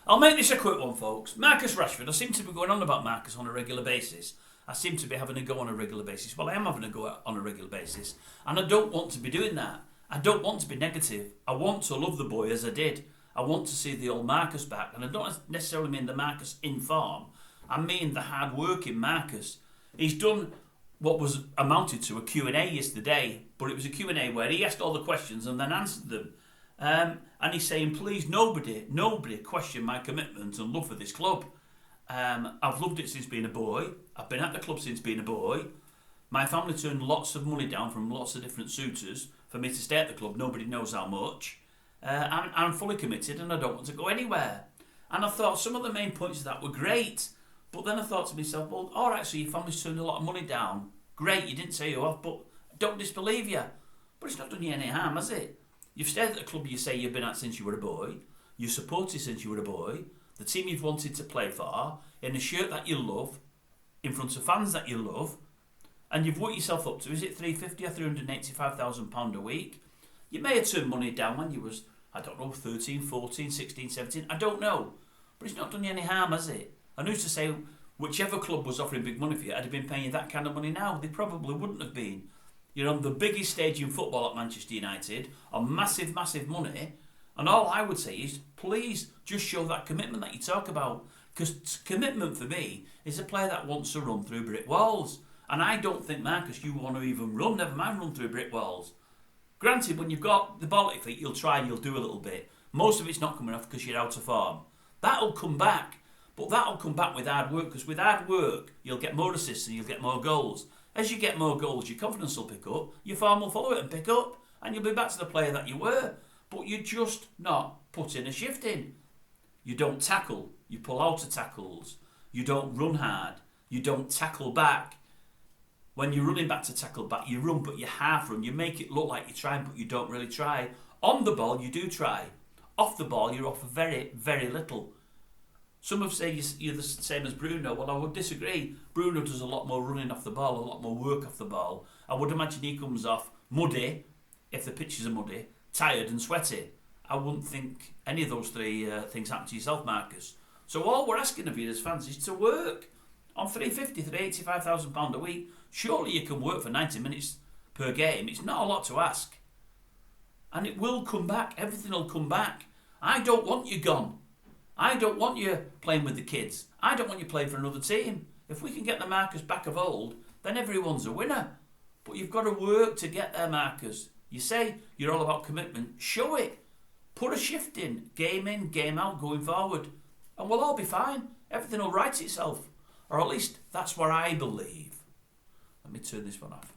I'll make this a quick one, folks. Marcus Rashford. I seem to be going on about Marcus on a regular basis. I seem to be having a go on a regular basis. Well, I am having a go on a regular basis. And I don't want to be doing that. I don't want to be negative. I want to love the boy as I did. I want to see the old Marcus back. And I don't necessarily mean the Marcus in form. I mean the hard-working Marcus. He's done what was amounted to a Q&A yesterday. But it was a Q&A where he asked all the questions and then answered them. And he's saying, please, nobody question my commitment and love for this club. I've loved it since being a boy. I've been at the club since being a boy. My family turned lots of money down from lots of different suitors for me to stay at the club. Nobody knows how much. I'm fully committed and I don't want to go anywhere. And I thought some of the main points of that were great. But then I thought to myself, well, all right, so your family's turned a lot of money down. Great, you didn't say you off, but I don't disbelieve you. But it's not done you any harm, has it? You've stayed at the club you say you've been at since you were a boy. You supported since you were a boy. The team you've wanted to play for, in a shirt that you love, in front of fans that you love, and you've worked yourself up to, is it £350 or £385,000 a week? You may have turned money down when you was, I don't know, 13, 14, 16, 17, I don't know. But it's not done you any harm, has it? And who's to say whichever club was offering big money for you had been paying you that kind of money now? They probably wouldn't have been. You're on the biggest stage in football at Manchester United, on massive, massive money, and all I would say is, please just show that commitment that you talk about. Because commitment for me is a player that wants to run through brick walls. And I don't think, Marcus, you want to even run, never mind run through brick walls. Granted, when you've got the ball at your feet, you'll try and you'll do a little bit. Most of it's not coming off because you're out of form. That'll come back. But that'll come back with hard work, because with hard work, you'll get more assists and you'll get more goals. As you get more goals, your confidence will pick up, your form will follow it and pick up, and you'll be back to the player that you were. But you're just not putting a shift in. You don't tackle, you pull out of tackles, you don't run hard, you don't tackle back. When you're running back to tackle back, you run, but you half run. You make it look like you're trying, but you don't really try. On the ball, you do try. Off the ball, you're off very, very little. Some have said you're the same as Bruno. Well, I would disagree. Bruno does a lot more running off the ball, a lot more work off the ball. I would imagine he comes off muddy, if the pitches are muddy, tired and sweaty. I wouldn't think any of those three things happen to yourself, Marcus. So all we're asking of you as fans is to work. On £350, £385,000 a week, surely you can work for 90 minutes per game. It's not a lot to ask. And it will come back. Everything will come back. I don't want you gone. I don't want you playing with the kids. I don't want you playing for another team. If we can get the Marcus back of old, then everyone's a winner. But you've got to work to get there, Marcus. You say you're all about commitment. Show it. Put a shift in, game out, going forward. And we'll all be fine. Everything will right itself. Or at least that's what I believe. Let me turn this one off.